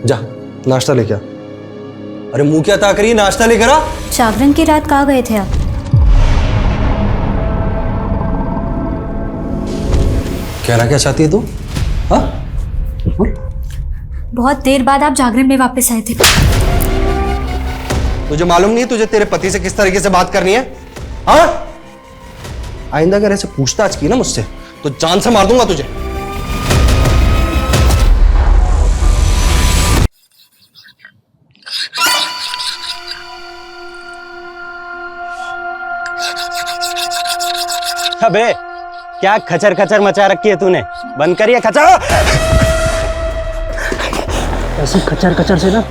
जा नाश्ता लेके आ। अरे मुंह क्या ताक रही है, नाश्ता लेकर आ। जागरण की रात कहाँ गए थे आप? कहना क्या चाहती है तू? हाँ बोल। बहुत देर बाद आप जागरण में वापस आए थे। तुझे मालूम नहीं है तुझे तेरे पति से किस तरीके से बात करनी है? हाँ, आइंदा अगर ऐसे पूछताछ की ना मुझसे तो जान से मार दूंगा तुझे। अबे क्या खचर खचर मचा रखी है तूने, बंद करिए खचर। ऐसी खचर खचर से ना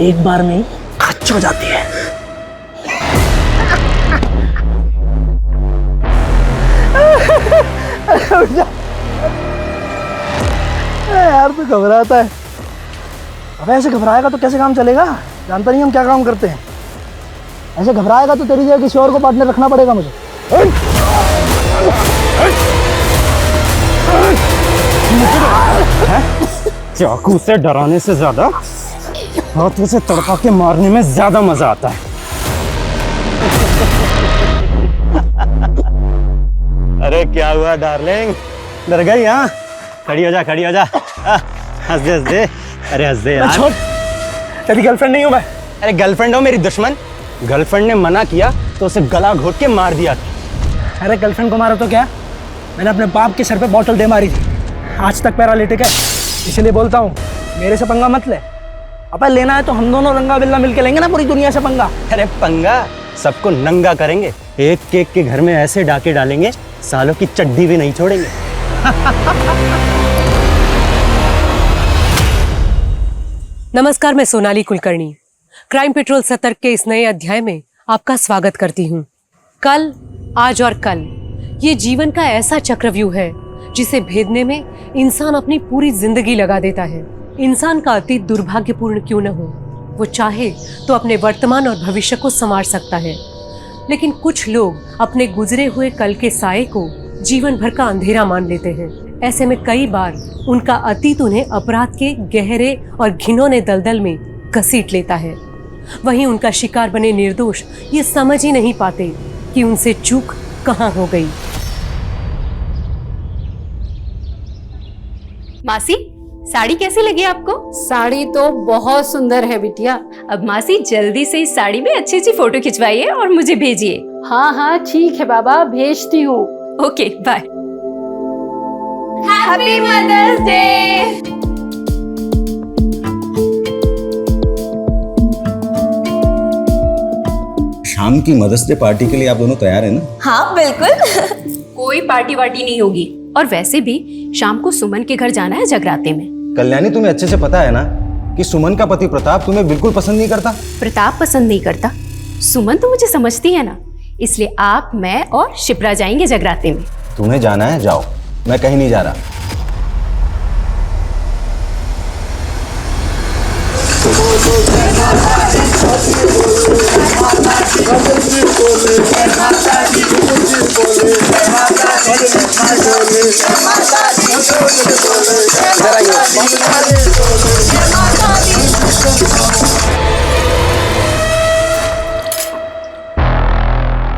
एक बार में ही खच हो जाती है। यार तो घबराता है। अब ऐसे घबराएगा तो कैसे काम चलेगा? जानता नहीं हम क्या काम करते हैं। ऐसे घबराएगा तो तेरी जगह किसी और को पार्टनर रखना पड़ेगा मुझे। चाकू से डराने से ज्यादा हाथों से तड़पा के मारने में ज्यादा मजा आता है। अरे क्या हुआ डार्लिंग, डर गई? हाँ खड़ी हो जा, खड़ी हो जा। हंस दे हंस दे। अरे हंस दे यार। छोड़, तेरी गर्लफ्रेंड नहीं हूं मैं। अरे गर्लफ्रेंड हो मेरी दुश्मन? गर्लफ्रेंड ने मना किया तो उसे गला घोट के मार दिया। अरे गर्लफ्रेंड को मारा तो क्या, मैंने अपने बाप के सर पे बॉटल दे मारी थी। आज तक पैरालिटिक है, इसलिए बोलता हूँ मेरे से पंगा मत ले। अब लेना है तो हम दोनों रंगा बिल्ला मिलके लेंगे ना पूरी दुनिया से पंगा। अरे पंगा सबको नंगा करेंगे, एक एक के घर में ऐसे डाके डालेंगे सालों की चड्डी भी नहीं छोड़ेंगे। नमस्कार, मैं सोनाली कुलकर्णी क्राइम पेट्रोल सतर्क के इस नए अध्याय में आपका स्वागत करती हूँ। कल, आज और कल ये जीवन का ऐसा चक्रव्यूह है जिसे भेदने में इंसान अपनी पूरी जिंदगी लगा देता है। इंसान का अतीत दुर्भाग्यपूर्ण क्यों न हो, वो चाहे तो अपने वर्तमान और भविष्य को संवार सकता है, लेकिन कुछ लोग अपने गुजरे हुए कल के साये को जीवन भर का अंधेरा मान लेते हैं। ऐसे में कई बार उनका अतीत उन्हें अपराध के गहरे और घिनौने दलदल में घसीट लेता है। वहीं उनका शिकार बने निर्दोष ये समझ ही नहीं पाते कि उनसे चूक कहाँ हो गई। मासी, साड़ी कैसी लगी आपको? साड़ी तो बहुत सुंदर है बिटिया। अब मासी जल्दी से इस साड़ी में अच्छी अच्छी फोटो खिंचवाइए और मुझे भेजिए। हाँ हाँ ठीक है बाबा, भेजती हूँ। Okay bye. Happy mother's day. शाम की मदर्स डे पार्टी के लिए आप दोनों तैयार हैं ना? हाँ बिल्कुल। कोई पार्टी वार्टी नहीं होगी, और वैसे भी शाम को सुमन के घर जाना है जगराते में। कल्याणी, तुम्हें अच्छे से पता है ना कि सुमन का पति प्रताप तुम्हें बिल्कुल पसंद नहीं करता। प्रताप पसंद नहीं करता, सुमन तो मुझे समझती है ना, इसलिए आप, मैं और शिप्रा जाएंगे जगराते में। तुम्हें जाना है जाओ, मैं कहीं नहीं जा रहा।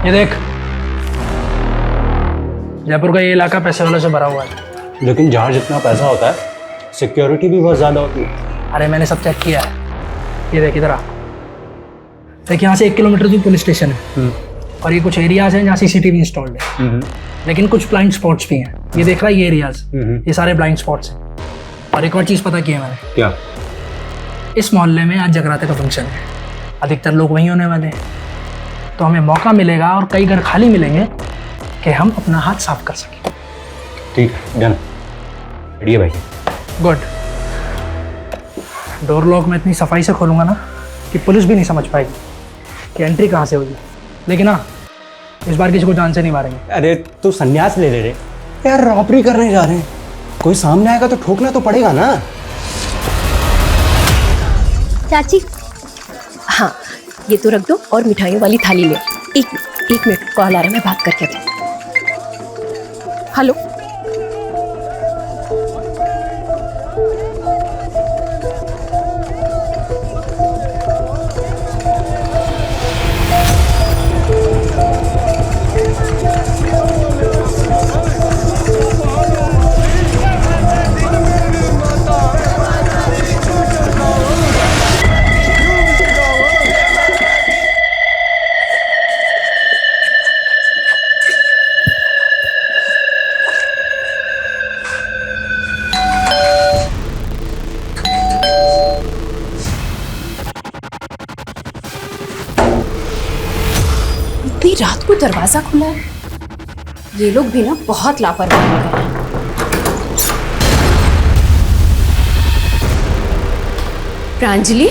ये देख, जयपुर का ये इलाका पैसे वालों से भरा हुआ है। लेकिन जहाँ जितना पैसा होता है सिक्योरिटी भी बहुत ज्यादा होती है। अरे मैंने सब चेक किया है। ये देख इधर आ, देख यहाँ से 1 किलोमीटर दूर पुलिस स्टेशन है और ये कुछ एरियाज हैं जहाँ सीसीटीवी इंस्टॉल्ड है, लेकिन कुछ ब्लाइंड स्पॉट्स भी हैं। ये देख रहा है ये एरियाज, ये सारे ब्लाइंड स्पॉट्स हैं। और एक और चीज़ पता की है मैंने। क्या? इस मोहल्ले में आज जगराते का फंक्शन है, अधिकतर लोग वहीं होने वाले हैं, तो हमें मौका मिलेगा और कई घर खाली मिलेंगे कि हम अपना हाथ साफ कर सकें। ठीक है, डन। बढ़िया भाई। गुड। डोर लॉक में इतनी सफाई से खोलूंगा ना कि पुलिस भी नहीं समझ पाएगी कि एंट्री कहाँ से होगी। लेकिन हाँ, इस बार किसी को जान से नहीं मारेंगे। अरे तू संन्यास ले रे यार, रॉबरी करने जा रहे हैं, कोई सामने आएगा तो ठोकना तो पड़ेगा ना। चाची, हाँ ये तो रख दो और मिठाइयों वाली थाली ले। एक मिनट, कॉल आ रहा है, मैं बात करके आती हूँ। हेलो, इतनी रात को दरवाजा खुला है। ये लोग भी ना बहुत लापरवाही कर रहे हैं। प्रांजलि,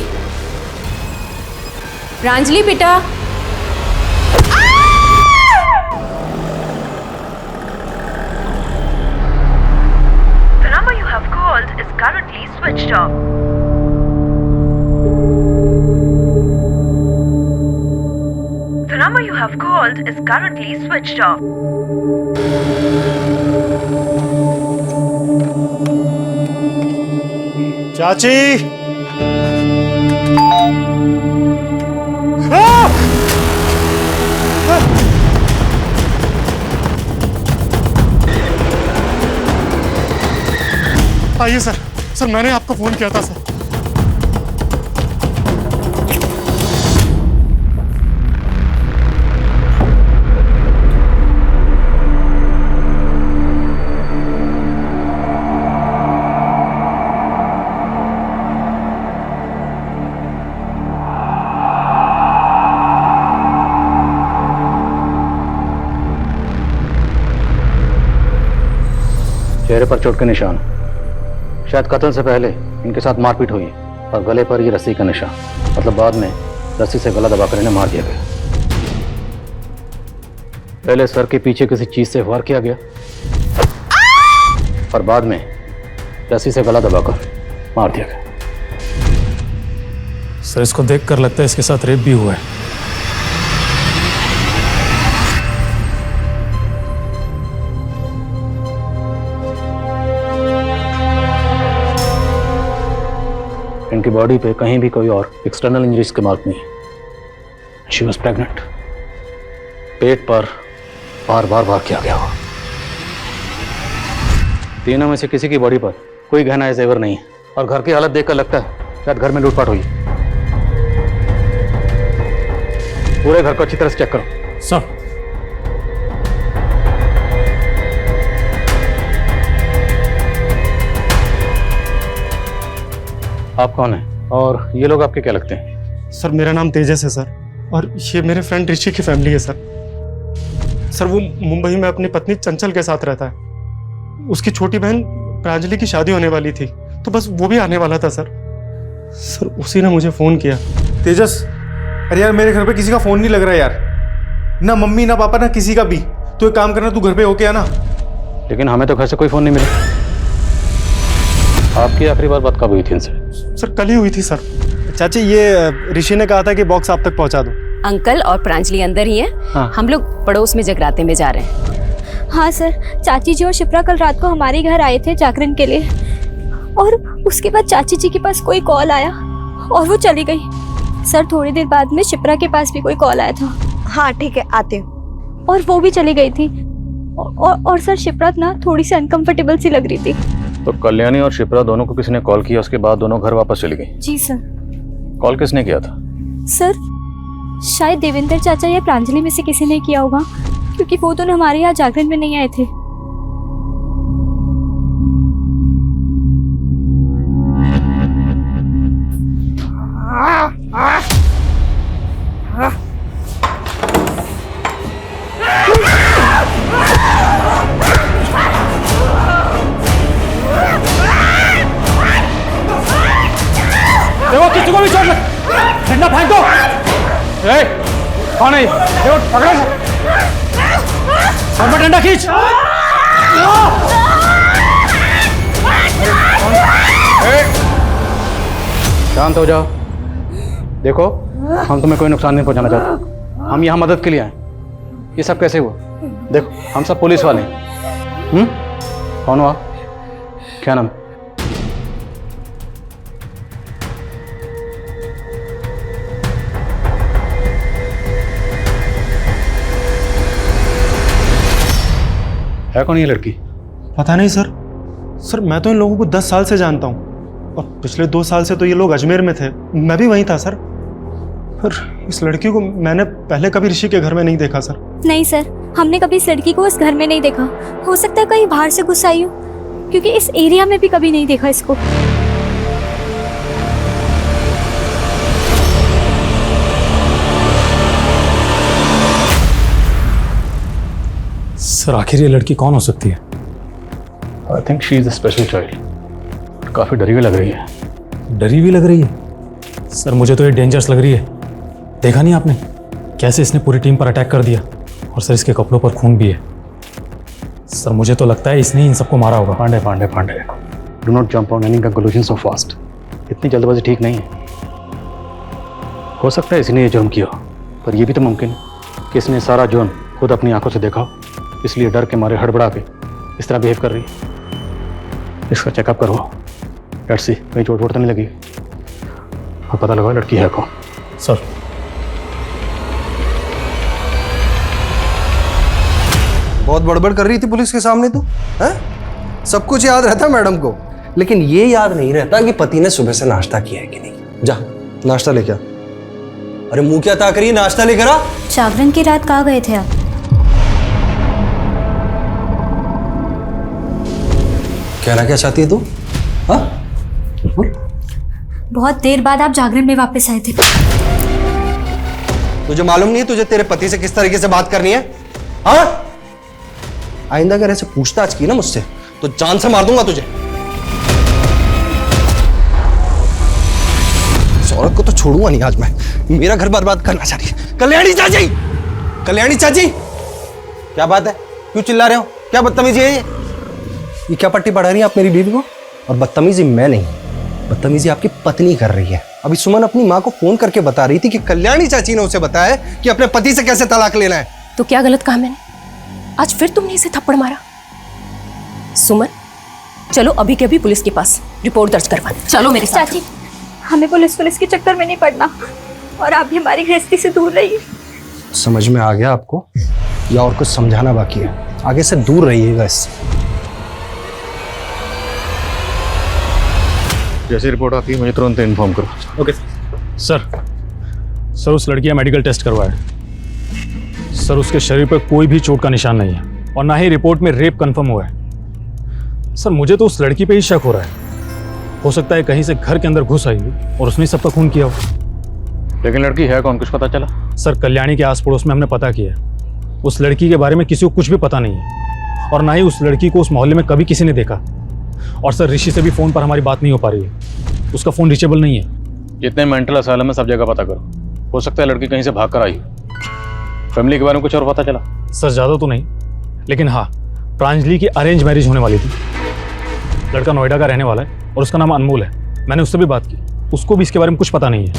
प्रांजलि बेटा, The number you have called is currently switched off. The number you have called is currently switched off. चाची, आइए सर। सर मैंने आपको फोन किया था सर। चेहरे पर चोट के निशान, शायद कत्ल से पहले इनके साथ मारपीट हुई और गले पर ये रस्सी का निशान, मतलब बाद में रस्सी से गला दबाकर इन्हें मार दिया गया। पहले सर के पीछे किसी चीज से वार किया गया और बाद में रस्सी से गला दबाकर मार दिया गया। सर इसको देखकर लगता है इसके साथ रेप भी हुआ है। इनकी बॉडी पे कहीं भी कोई और एक्सटर्नल इंजरीज के मार्क नहीं है। She was pregnant. पेट पर बार बार वार किया गया हो। तीनों में से किसी की बॉडी पर कोई गहना या जेवर नहीं है और घर की हालत देखकर लगता है शायद घर में लूटपाट हुई। पूरे घर को अच्छी तरह से चेक करो। सर आप कौन हैं और ये लोग आपके क्या लगते हैं? सर मेरा नाम तेजस है सर, और ये मेरे फ्रेंड ऋषि की फैमिली है सर। सर वो मुंबई में अपनी पत्नी चंचल के साथ रहता है। उसकी छोटी बहन प्रांजलि की शादी होने वाली थी, तो बस वो भी आने वाला था सर। सर उसी ने मुझे फोन किया। तेजस, अरे यार मेरे घर पे किसी का फोन नहीं लग रहा यार, ना मम्मी ना पापा ना किसी का भी। तो एक काम करना, तू घर पे होके आना। लेकिन हमें तो घर से कोई फोन नहीं मिला। आपकी आखिरी बार बात कब हुई थी इनसे? सर कल ही हुई थी सर। चाची ये ऋषि ने कहा था कि बॉक्स आप तक पहुंचा दो। अंकल और प्रांजलि अंदर ही है। हाँ। हम लोग पड़ोस में जगराते में जा रहे हैं। हाँ सर, चाची जी और शिप्रा कल रात को हमारे घर आए थे जागरण के लिए, और उसके बाद चाची जी के पास कोई कॉल आया और वो चली गई। सर थोड़ी देर बाद में शिप्रा के पास भी कोई कॉल आया था। हाँ ठीक है, आते हो। और वो भी चली गई थी। और सर शिप्रा ना थोड़ी सी अनकंफर्टेबल सी लग रही थी। तो कल्याणी और शिप्रा दोनों को किसी ने कॉल किया, उसके बाद दोनों घर वापस चली गई? जी सर। कॉल किसने किया था? सर शायद देवेंद्र चाचा या प्रांजलि में से किसी ने किया होगा, क्योंकि वो दोनों हमारे यहाँ जागरण में नहीं आए थे। देखो किसी को भी चोट लग, डंडा फेंक दो। कौन है? देखो पकड़ो सर में डंडा खींच। शांत हो जाओ। देखो हम तुम्हें कोई नुकसान नहीं पहुंचाना चाहते, हम यहाँ मदद के लिए आए। ये सब कैसे हुआ? देखो हम सब पुलिस वाले हैं। कौन हो आप? क्या नाम? है कौन ये लड़की? पता नहीं सर। सर मैं तो इन लोगों को 10 साल से जानता हूँ, और पिछले 2 साल से तो ये लोग अजमेर में थे, मैं भी वहीं था सर। पर इस लड़की को मैंने पहले कभी ऋषि के घर में नहीं देखा सर। नहीं सर, हमने कभी इस लड़की को उस घर में नहीं देखा। हो सकता है कहीं बाहर से घुस आई हो, क्योंकि इस एरिया में भी कभी नहीं देखा इसको। सर आखिर ये लड़की कौन हो सकती है? I think she is a special child. काफ़ी डरी हुई लग रही है। डरी हुई लग रही है? सर मुझे तो ये डेंजरस लग रही है। देखा नहीं आपने कैसे इसने पूरी टीम पर अटैक कर दिया, और सर इसके कपड़ों पर खून भी है। सर मुझे तो लगता है इसने ही इन सबको मारा होगा। Pandey Pandey Pandey, do not jump on any conclusion so fast. इतनी जल्दबाजी ठीक नहीं है। हो सकता है इसने ये जुर्म किया, पर यह भी तो मुमकिन है कि इसने सारा जुर्म खुद अपनी आंखों से देखा, इसलिए डर के मारे हड़बड़ा के इस तरह बिहेव कर रही है। इसका चेकअप करवाओ। लेट्स सी कहीं चोट वोट तो नहीं लगी, और पता लगाओ लड़की है कौन। सर बहुत बड़बड़ कर रही थी पुलिस के सामने तू, हैं? सब कुछ याद रहता मैडम को, लेकिन ये याद नहीं रहता कि पति ने सुबह से नाश्ता किया है कि नहीं। जा नाश्ता लेके आ। अरे मुंह क्या ताक रही है, नाश्ता लेकर आ। जागरण की रात कहाँ गए थे आप? कहना क्या चाहती है तू? हाँ? बहुत देर बाद आप जागरण में वापस आए थे। तुझे मालूम नहीं है तुझे तेरे पति से किस तरीके से बात करनी है? हाँ? आइंदा अगर ऐसे पूछताछ की ना मुझसे तो जान से मार दूंगा तुझे। इस औरत को तो छोड़ूंगा नहीं आज मैं। मेरा घर बर्बाद करना चाह रही है। कल्याणी चाची, कल्याणी चाची, क्या बात है? क्यों चिल्ला रहे हो? क्या बदतमीजी है ये क्या पट्टी पढ़ा रही है आप मेरी बीवी को? और बदतमीजी मैं नहीं, बदतमीजी आपकी पत्नी कर रही है। अभी सुमन अपनी माँ को फोन करके बता रही थी कि कल्याणी चाची ने उसे बताया कि अपने पति से कैसे तलाक लेना है। तो क्या गलत कहा मैंने? आज फिर तुमने इसे थप्पड़ मारा। सुमन चलो अभी के अभी पुलिस के पास रिपोर्ट दर्ज करवाने। चलो मेरे साथ। चाची हमें पुलिस के चक्कर में नहीं पड़ना, और आप भी हमारी गृहस्थी से दूर रहिए। समझ में आ गया आपको, या और कुछ समझाना बाकी है? आगे से दूर रहिएगा इससे। जैसे रिपोर्ट आती है मुझे तुरंत इन्फॉर्म करो। Okay sir. सर उस लड़की का मेडिकल टेस्ट करवाया। सर उसके शरीर पर कोई भी चोट का निशान नहीं है, और ना ही रिपोर्ट में रेप कंफर्म हुआ है। सर मुझे तो उस लड़की पे ही शक हो रहा है। हो सकता है कहीं से घर के अंदर घुस आई हो और उसने सबका खून किया हो। लेकिन लड़की है कौन, कुछ पता चला? सर कल्याणी के आस पड़ोस में हमने पता किया, उस लड़की के बारे में किसी को कुछ भी पता नहीं है, और ना ही उस लड़की को उस मोहल्ले में कभी किसी ने देखा। और सर ऋषि से भी फोन पर हमारी बात नहीं हो पा रही है, उसका फोन रीचेबल नहीं है। जितने मेंटल असाइलम है सब जगह पता करो। हो सकता है लड़की कहीं से भाग कर आई। फैमिली के बारे में कुछ और पता चला? सर ज़्यादा तो नहीं, लेकिन हाँ प्रांजलि की अरेंज मैरिज होने वाली थी। लड़का नोएडा का रहने वाला है और उसका नाम अनमोल है। मैंने उससे भी बात की, उसको भी इसके बारे में कुछ पता नहीं है।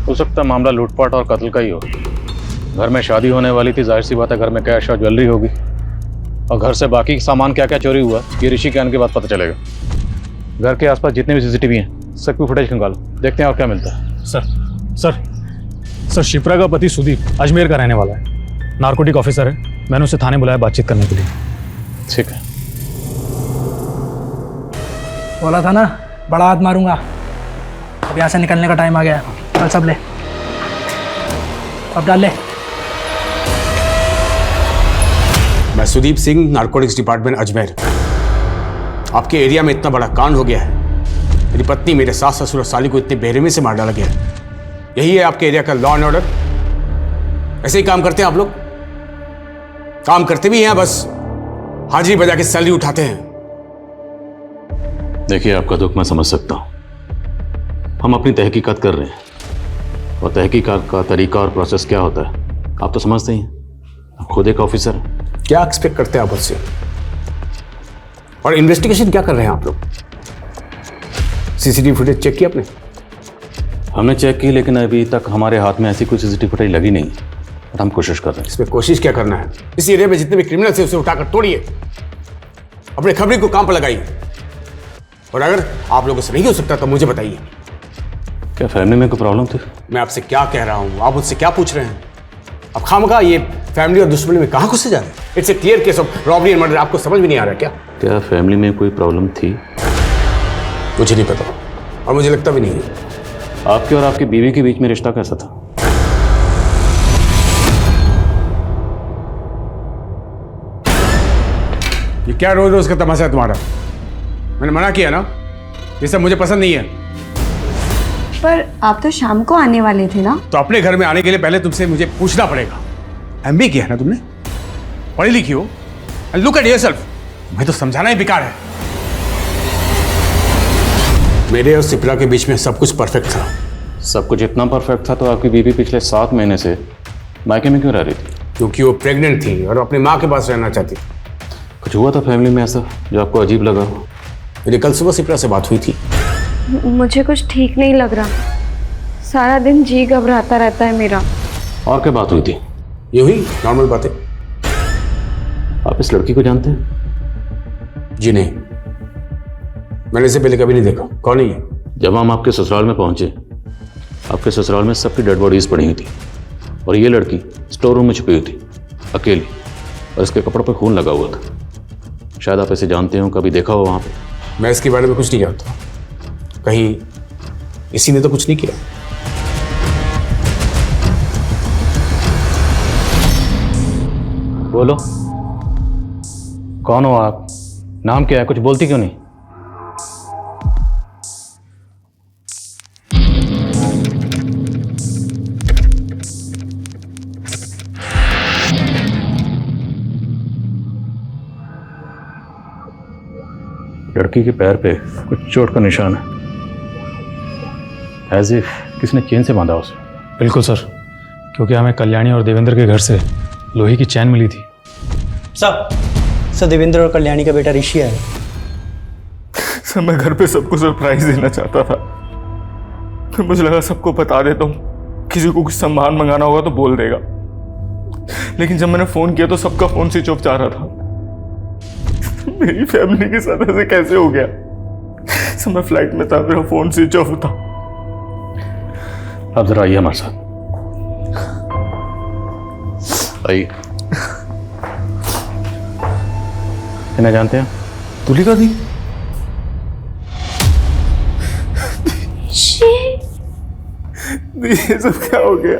हो सकता है मामला लूटपाट और कत्ल का ही हो। घर में शादी होने वाली थी, जाहिर सी बात है घर में कैश और ज्वेलरी होगी, और घर से बाकी सामान क्या क्या चोरी हुआ ये ऋषि के आने के बाद पता चलेगा। घर के आसपास जितने भी सीसीटीवी हैं सबकी फुटेज निकालो, देखते हैं और क्या मिलता है। सर शिप्रा का पति सुदीप अजमेर का रहने वाला है, नार्कोटिक ऑफिसर है। मैंने उसे थाने बुलाया बातचीत करने के लिए। ठीक है। बोला था ना बड़ा हाथ मारूंगा। अब यहाँ से निकलने का टाइम आ गया। चल सब ले, अब डाल ले। मैं सुदीप सिंह, नार्कोटिक्स डिपार्टमेंट अजमेर। आपके एरिया में इतना बड़ा कांड हो गया है, मेरी पत्नी, मेरे सास, ससुर और साली को इतने बेरहमी से मार डाला गया है। यही है आपके एरिया का लॉ एंड ऑर्डर? ऐसे ही काम करते हैं आप लोग? काम करते भी हैं, बस हाजिरी बजा के सैलरी उठाते हैं। देखिए आपका दुख मैं समझ सकता हूँ। हम अपनी तहकीकात कर रहे हैं, और तहकीकात का तरीका और प्रोसेस क्या होता है आप तो समझते ही हैं। आप खुद एक ऑफिसर हैं। क्या एक्सपेक्ट करते हैं आप उससे? और इन्वेस्टिगेशन क्या कर रहे हैं आप लोग? सीसीटीवी फुटेज चेक की आपने? हमने चेक की, लेकिन अभी तक हमारे हाथ में ऐसी कोई सीसीटीवी फुटेज लगी नहीं, और हम कोशिश कर रहे हैं। इसमें कोशिश क्या करना है? इस एरिया में जितने भी क्रिमिनल थे उसे उठाकर तोड़िए, अपने खबरी को काम पर लगाइए, और अगर आप लोगों से नहीं हो सकता तो मुझे बताइए। क्या फैमिली में कोई प्रॉब्लम थी? मैं आपसे क्या कह रहा हूं, आप मुझसे क्या पूछ रहे हैं? अब खामखा ये फैमिली और दुश्मनी में कहां घुसे जा रहे हैं? It's a clear case of robbery and murder. आपको समझ में नहीं आ रहा क्या? क्या फैमिली में कोई प्रॉब्लम थी? मुझे नहीं पता, और मुझे लगता भी नहीं है। आपके और आपकी बीवी के बीच में रिश्ता कैसा था? ये क्या रोज रोज का तमाशा है तुम्हारा? मैंने मना किया ना, ये सब मुझे पसंद नहीं है। पर आप तो शाम को आने वाले थे ना? तो अपने घर में आने के लिए पहले तुमसे मुझे पूछना पड़ेगा। एमबी किया है ना तुमने? पढ़ी लिखी हो, लुक एट योरसेल्फ। मैं तो समझाना ही बेकार है। मेरे और सिप्रा के बीच में सब कुछ परफेक्ट था। सब कुछ इतना परफेक्ट था तो आपकी बीवी पिछले 7 महीने से मायके में क्यों रह रही थी? क्योंकि वो प्रेग्नेंट थी और अपनी माँ के पास रहना चाहती। कुछ हुआ था फैमिली में ऐसा जो आपको अजीब लगा? मेरी कल सुबह सिप्रा से बात हुई थी। मुझे कुछ ठीक नहीं लग रहा, सारा दिन जी घबराता रहता है मेरा। और क्या बात हुई थी? ये हुई नॉर्मल बातें। आप इस लड़की को जानते हैं? जी नहीं, मैंने इसे पहले कभी नहीं देखा। कौन है ये? जब हम आपके ससुराल में पहुंचे, आपके ससुराल में सबकी डेड बॉडीज पड़ी हुई थी और ये लड़की स्टोर रूम में छुपी हुई थी अकेली, और इसके कपड़ों पर खून लगा हुआ था। शायद आप इसे जानते हो, कभी देखा हो वहां पे? मैं इसके बारे में कुछ नहीं जानता। कहीं इसी ने तो कुछ नहीं किया। बोलो, कौन हो आप? नाम क्या है? कुछ बोलती क्यों नहीं? लड़की के पैर पे कुछ चोट का निशान है, एज इफ किसने चेन से बांधा उसे। बिल्कुल सर, क्योंकि हमें कल्याणी और देवेंद्र के घर से लोहे की चैन मिली थी। सर देवेंद्र और कल्याणी का बेटा ऋषि है। सर मैं घर पे सबको सरप्राइज देना चाहता था, फिर मुझे लगा सबको बता देता हूँ, किसी को कुछ सामान मंगाना होगा तो बोल देगा। लेकिन जब मैंने फोन किया तो सबका फोन स्विच ऑफ जा रहा था। मेरी फैमिली के साथ ऐसे कैसे हो गया? सर मैं फ्लाइट में था, मेरा फोन स्विच ऑफ था। आप जरा आइए हमारे साथ, आइए। इन्हें जानते हैं? तुलिका दी? ये सब क्या हो गया?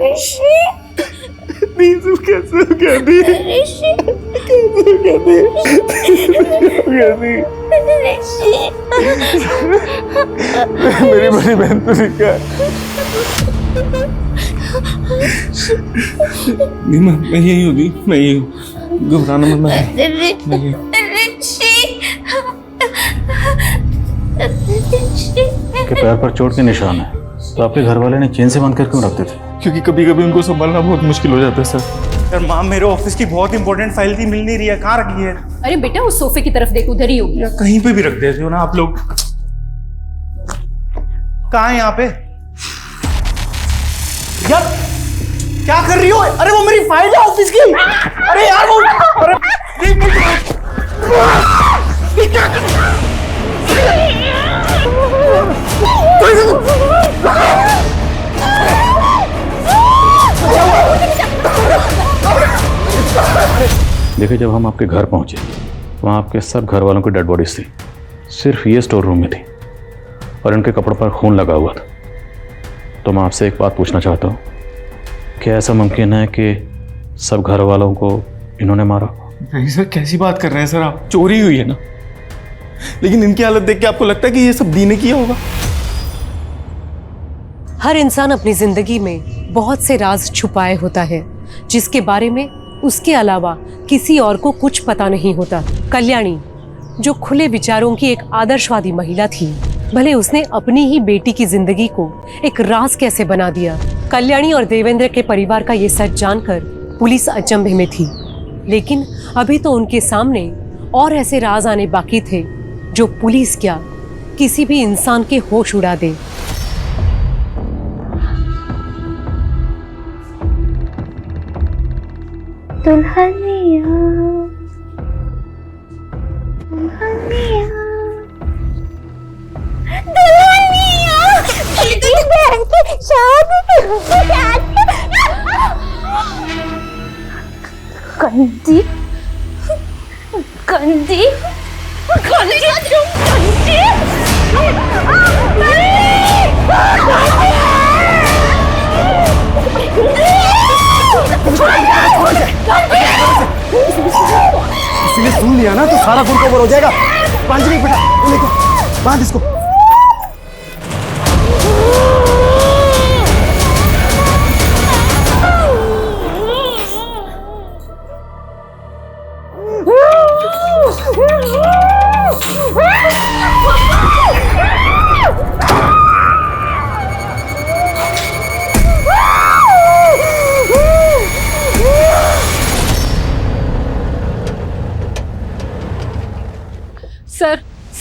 दी सब कैसे हो गया? दी कैसे हो गया? दी मेरी बड़ी बहन तुलिका। मैं यही हूँ दी, मैं यही हूँ, घबराना मत। मैं के पैर पर चोट के निशान है, तो आपके घर वाले ने चेन से बांध कर क्यों रखते थे? क्योंकि कभी कभी उनको संभालना बहुत मुश्किल हो जाता है सर। यार माँ, मेरे ऑफिस की बहुत इंपॉर्टेंट फाइल थी, मिल नहीं रही है, कहाँ रखी है? अरे बेटा उस सोफे की तरफ देख, उधर ही होगी। या कहीं पे भी रख देते हो ना आप लोग। कहाँ है यहाँ पे? यार क्या कर रही हो? अरे वो मेरी फाइल है ऑफिस की। अरे यार वो, अरे देखिए, जब हम आपके घर पहुंचे वहाँ आपके सब घर वालों की डेड बॉडीज थी, सिर्फ ये स्टोर रूम में थी और इनके कपड़ों पर खून लगा हुआ था। तो मैं आपसे एक बात पूछना चाहता हूँ, क्या ऐसा मुमकिन है कि सब घर वालों को इन्होंने मारा? नहीं सर, कैसी बात कर रहे हैं सर आप? चोरी हुई है ना, लेकिन इनकी हालत देख के आपको लगता है कि ये सब दी ने किया होगा? हर इंसान अपनी जिंदगी में बहुत से राज छुपाए होता है, जिसके बारे में उसके अलावा किसी और को कुछ पता नहीं होता। कल्याणी, जो खुले विचारों की एक आदर्शवादी महिला थी, भले उसने अपनी ही बेटी की जिंदगी को एक राज कैसे बना दिया। कल्याणी और देवेंद्र के परिवार का ये सच जानकर पुलिस अचंभे में थी, लेकिन अभी तो उनके सामने और ऐसे राज आने बाकी थे जो पुलिस क्या किसी भी इंसान के होश उड़ा दे। दुल्हनिया दुल्हनिया दुल्हनिया तेरी बहन की शादी गंदी गंदी गंदी इसने सुन लिया ना तो सारा फुल कवर हो जाएगा। बांध नहीं बेटा, लेके बांध इसको।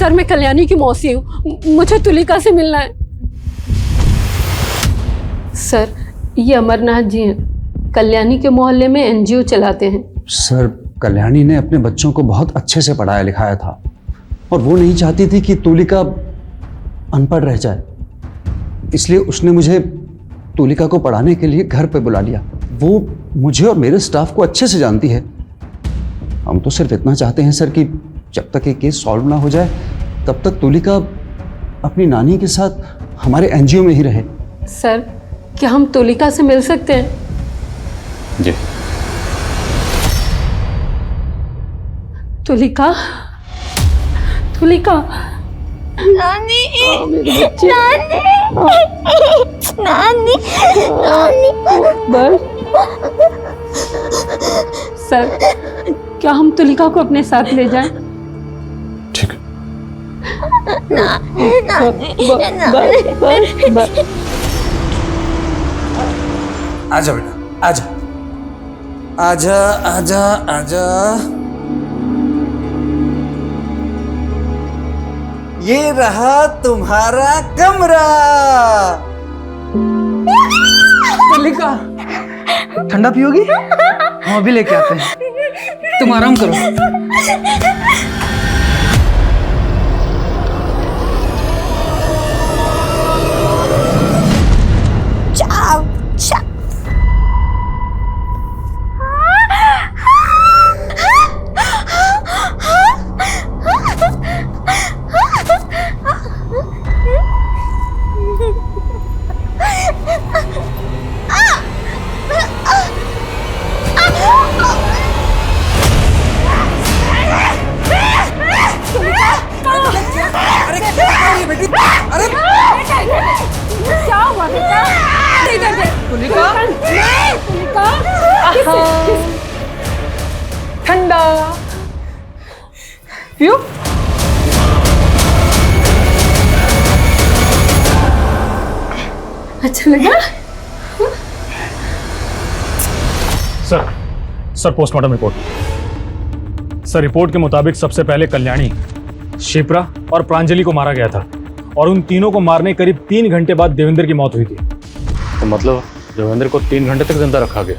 सर मैं कल्याणी की मौसी हूँ, मुझे तुलिका से मिलना है। सर ये अमरनाथ जी हैं, कल्याणी के मोहल्ले में एनजीओ चलाते हैं। सर कल्याणी ने अपने बच्चों को बहुत अच्छे से पढ़ाया लिखाया था और वो नहीं चाहती थी कि तुलिका अनपढ़ रह जाए, इसलिए उसने मुझे तुलिका को पढ़ाने के लिए घर पे बुला लिया। वो मुझे और मेरे स्टाफ को अच्छे से जानती है। हम तो सिर्फ इतना चाहते हैं सर कि जब तक ये केस सॉल्व ना हो जाए तब तक तुलिका अपनी नानी के साथ हमारे एनजीओ में ही रहे। सर क्या हम तुलिका से मिल सकते हैं? जी। तुलिका, तुलिका। नानी, मेरे बच्चे। नानी, नानी, बस। सर क्या हम तुलिका को अपने साथ ले जाएं? ठीक आजा बेटा, आजा आजा आजा आजा। ये रहा तुम्हारा कमरा। तुलिका ठंडा पियोगी? हम अभी लेके आते हैं, तुम आराम करो। क्या हुआ बेटा? तुलिका, तुलिका, ठंडा पियो। अच्छा लगा? Sir postmortem report. Sir report के मुताबिक सबसे पहले कल्याणी, शिप्रा और प्रांजलि को मारा गया था और उन तीनों को मारने करीब 3 घंटे बाद देवेंद्र की मौत हुई थी। तो मतलब देवेंद्र को 3 घंटे तक जिंदा रखा गया,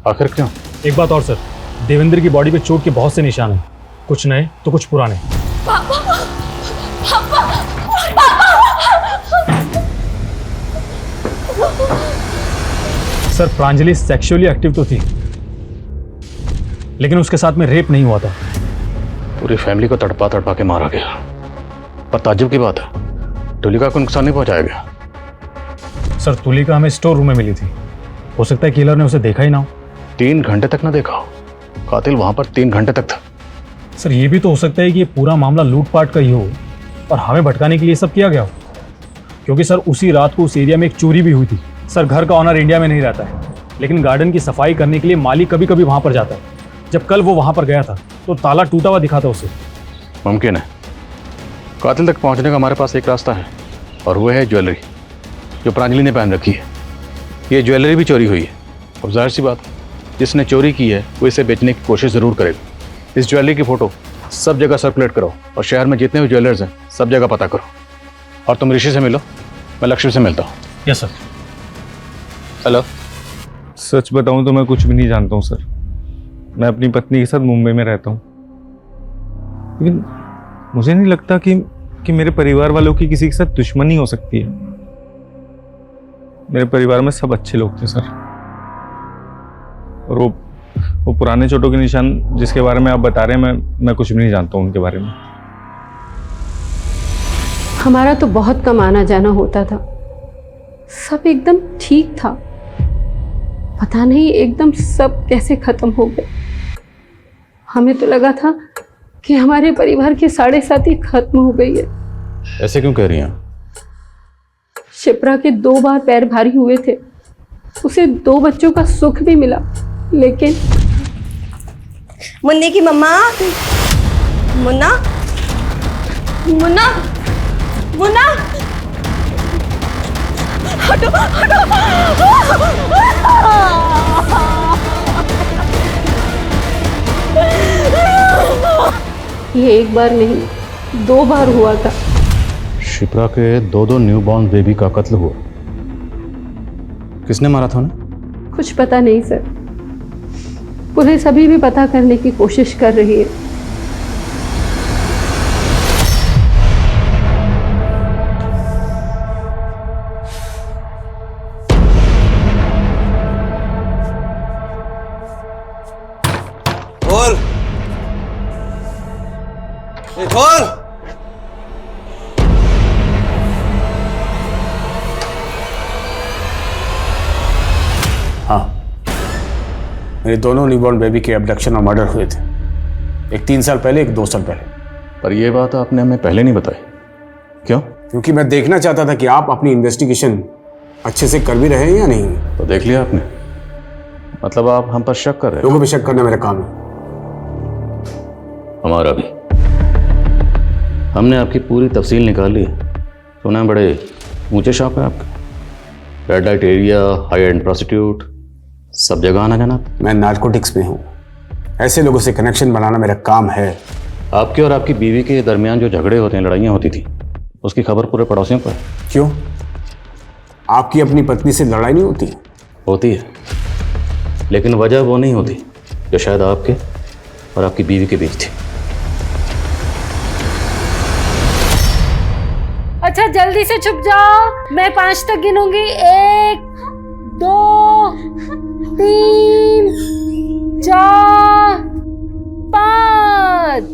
आखिर क्यों? एक बात और सर, देवेंद्र की बॉडी पे चोट के बहुत से निशान हैं, कुछ नए तो कुछ पुराने। सर प्रांजलि सेक्सुअली एक्टिव तो थी, लेकिन उसके साथ में रेप नहीं हुआ था। पूरी फैमिली को तड़पा तड़पा के मारा गया। पर ताज्जुब की बात है, तुलिका को नुकसान नहीं पहुंचाया गया। सर तुलिका हमें स्टोर रूम में मिली थी, हो सकता है किलर ने उसे देखा ही ना हो। 3 घंटे तक ना देखा हो, कातिल वहां पर 3 घंटे तक था। सर ये भी तो हो सकता है कि ये पूरा मामला लूटपाट का ही हो और हमें भटकाने के लिए सब किया गया हो, क्योंकि सर उसी रात को उस एरिया में एक चोरी भी हुई थी। सर घर का ऑनर इंडिया में नहीं रहता है, लेकिन गार्डन की सफाई करने के लिए माली कभी कभी वहां पर जाता है। जब कल वो वहां पर गया था तो ताला टूटा हुआ दिखा था उसे। मुमकिन है। कातिल तक पहुंचने का हमारे पास एक रास्ता है और वो है ज्वेलरी जो प्रांजलि ने पहन रखी है। ये ज्वेलरी भी चोरी हुई है। अब जाहिर सी बात, जिसने चोरी की है वो इसे बेचने की कोशिश ज़रूर करेगा। इस ज्वेलरी की फ़ोटो सब जगह सर्कुलेट करो और शहर में जितने भी ज्वेलर्स हैं सब जगह पता करो। और तुम ऋषि से मिलो, मैं लक्ष्मी से मिलता हूँ। Yes sir. हेलो। सच बताऊं तो मैं कुछ भी नहीं जानता हूँ सर। मैं अपनी पत्नी के साथ मुंबई में रहता हूँ, लेकिन मुझे नहीं लगता कि मेरे परिवार वालों की किसी के साथ दुश्मनी हो सकती है। मेरे परिवार में सब अच्छे लोग थे सर। और वो पुराने चोटों के निशान जिसके बारे में आप बता रहे हैं, मैं कुछ भी नहीं जानता हूँ उनके बारे में। हमारा तो बहुत कम आना जाना होता था, सब एकदम ठीक था। पता नहीं एकदम सब कैसे खत्म हो गए। हमें तो लगा था कि हमारे परिवार की 7.5 खत्म हो गई है। ऐसे क्यों कह रही हैं? शिप्रा के 2 बार पैर भारी हुए थे, उसे 2 बच्चों का सुख भी मिला, लेकिन मुन्ने की मम्मा, मुन्ना, मुन्ना, मुन्ना, हटो, हटो। ये एक बार नहीं 2 बार हुआ था। शिप्रा के 2 न्यूबॉर्न बेबी का कत्ल हुआ। किसने मारा था उन्हें? कुछ पता नहीं सर, पुलिस अभी भी पता करने की कोशिश कर रही है। खोल, ये खोल। हाँ, मेरे दोनों न्यूबॉर्न बेबी के एब्डक्शन और मर्डर हुए थे। एक 3 साल पहले, एक 2 साल पहले। पर यह बात आपने हमें पहले नहीं बताई। क्यों? क्योंकि मैं देखना चाहता था कि आप अपनी इन्वेस्टिगेशन अच्छे से कर भी रहे हैं या नहीं। तो देख लिया आपने? मतलब आप हम पर शक कर रहे हैं? लोगों पर शक करना मेरा काम है। हमारा भी। हमने आपकी पूरी तफसील निकाल ली। सुना है बड़े ऊंचे शौक है आपके। Red light area, high and prostitute, सब जगह आना जाना। मैं नारकोटिक्स में हूँ। ऐसे लोगों से कनेक्शन बनाना मेरा काम है। आपके और आपकी बीवी के दरमियान जो झगड़े होते हैं, लड़ाइयाँ होती थी, उसकी खबर पूरे पड़ोसियों को है। क्यों? आपकी अपनी पत्नी से लड़ाई नहीं होती? होती है, लेकिन वजह वो नहीं होती जो शायद आपके और आपकी बीवी के बीच थी। अच्छा जल्दी से छुप जाओ, मैं 5 तक गिनूंगी। 1 2 3 4 5।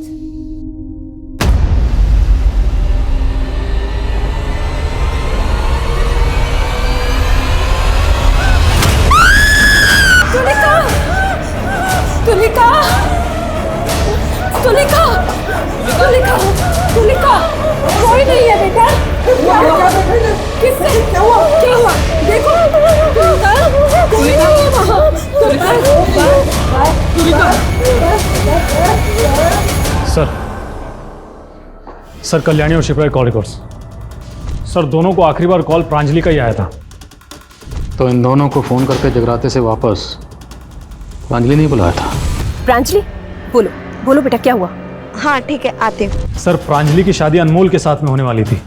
तुलिका, तुलिका, तुलिका, तुलिका, तुलिका, कोई नहीं है बेटा। किससे? क्या हुआ? क्या हुआ? देखो, कोई नहीं है वहाँ। सर कल्याणी और शिप्रा के कॉल रिकॉर्ड्स। सर दोनों को आखिरी बार कॉल प्रांजलि का ही आया था। तो इन दोनों को फोन करके जगराते से वापस प्रांजलि नहीं बुलाया था? प्रांजलि, बोलो बोलो बेटा, क्या हुआ? हाँ ठीक है, आते हैं। सर प्रांजलि की शादी अनमोल के साथ में होने वाली थी,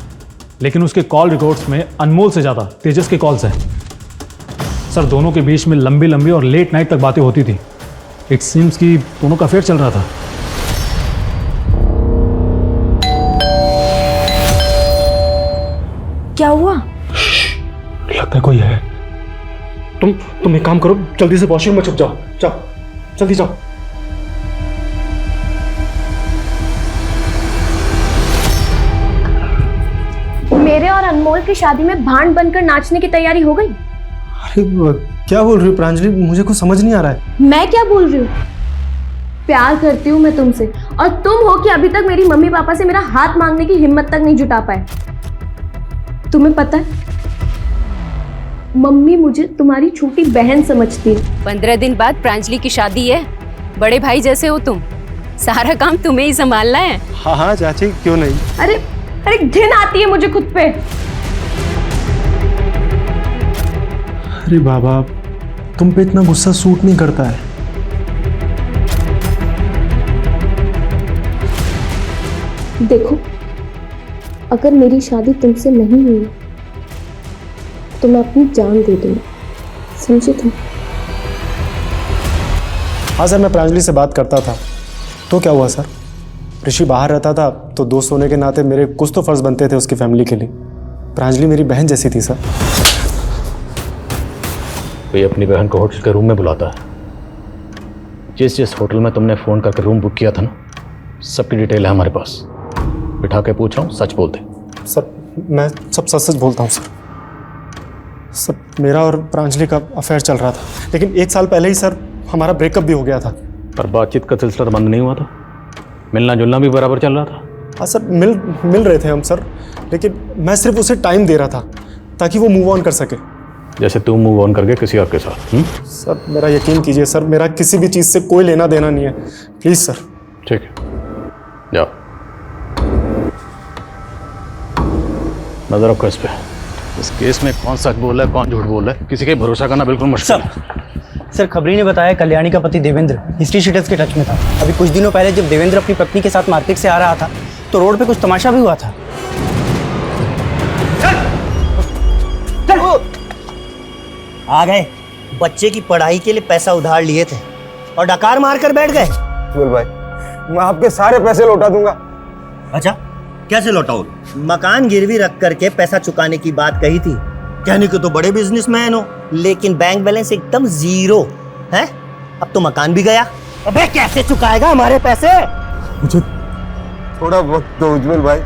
लेकिन उसके कॉल रिकॉर्ड्स में अनमोल से ज़्यादा तेजस के कॉल्स हैं। सर दोनों के बीच में लंबी लंबी और लेट नाइट तक बातें होती थी। इट सीम्स कि दोनों का अफेयर चल रहा था। क्या हुआ? लगता है कोई है। तुम एक काम करो, जल्दी से वॉशरूम में छुप जाओ। जाओ, जल्दी जाओ। मेरे और अनमोल की शादी में भांड बनकर नाचने की तैयारी हो गई। अरे क्या बोल रही हो प्रांजलि? मुझे कुछ समझ नहीं आ रहा है। मैं क्या बोल रही हूँ? प्यार करती हूँ मैं तुमसे, और तुम हो कि अभी तक मेरी मम्मी पापा से मेरा हाथ मांगने की हिम्मत तक नहीं जुटा पाए। तुम्हें पता है, मम्मी मुझे तुम्हारी छोटी बहन समझती है। 15 दिन बाद प्रांजलि की शादी है, बड़े भाई जैसे हो तुम, सारा काम तुम्हें ही संभालना है। हाँ हाँ चाची, क्यों नहीं। अरे अरे घिन आती है मुझे खुद पे। अरे बाबा, तुम पे इतना गुस्सा सूट नहीं करता है। देखो, अगर मेरी शादी तुमसे नहीं हुई तो मैं अपनी जान दे दूंगी, समझे तुम? हाँ सर, मैं प्रांजलि से बात करता था। तो क्या हुआ सर? ऋषि बाहर रहता था, तो दोस्त होने के नाते मेरे कुछ तो फर्ज बनते थे उसकी फैमिली के लिए। प्रांजलि मेरी बहन जैसी थी सर। कोई अपनी बहन को होटल के रूम में बुलाता है। जिस जिस होटल में तुमने फ़ोन करके रूम बुक किया था ना, सबकी डिटेल है हमारे पास। बिठा के पूछ रहा हूँ, सच बोलते। सर मैं सब सच सच बोलता हूँ सर। सब मेरा और प्रांजलि का अफेयर चल रहा था, लेकिन 1 साल पहले ही सर हमारा ब्रेकअप भी हो गया था। पर बातचीत का सिलसिला बंद नहीं हुआ था, मिलना जुलना भी बराबर चल रहा था। हाँ सर, मिल रहे थे हम सर, लेकिन मैं सिर्फ उसे टाइम दे रहा था ताकि वो मूव ऑन कर सके। जैसे तुम मूव ऑन करके किसी और के साथ। सर मेरा यकीन कीजिए सर, मेरा किसी भी चीज़ से कोई लेना देना नहीं है, प्लीज़ सर। ठीक है, जाओ, नजर रखो इस पे। इस केस में कौन सच बोल रहा है, कौन झूठ बोल रहा है, किसी के भरोसा करना बिल्कुल मुश्किल है। सर खबरी ने बताया कल्याणी का पति देवेंद्र हिस्ट्री शीटर्स के टच में था। अभी कुछ दिनों पहले जब देवेंद्र अपनी पत्नी के साथ मार्केट से आ रहा था तो रोड पे कुछ तमाशा भी हुआ था। आ गए, बच्चे की पढ़ाई के लिए पैसा उधार लिए थे और डकार मार कर बैठ गए। बोल भाई, मैं आपके सारे पैसे लौटा दूंगा। अच्छा, कैसे लौटाओ? मकान गिरवी रख करके पैसा चुकाने की बात कही थी। कहने को तो बड़े बिजनेसमैन हो, लेकिन बैंक बैलेंस एकदम जीरो है। अब तो मकान भी गया। अबे कैसे चुकाएगा हमारे पैसे? मुझे थोड़ा वक्त दो उज्जवल भाई।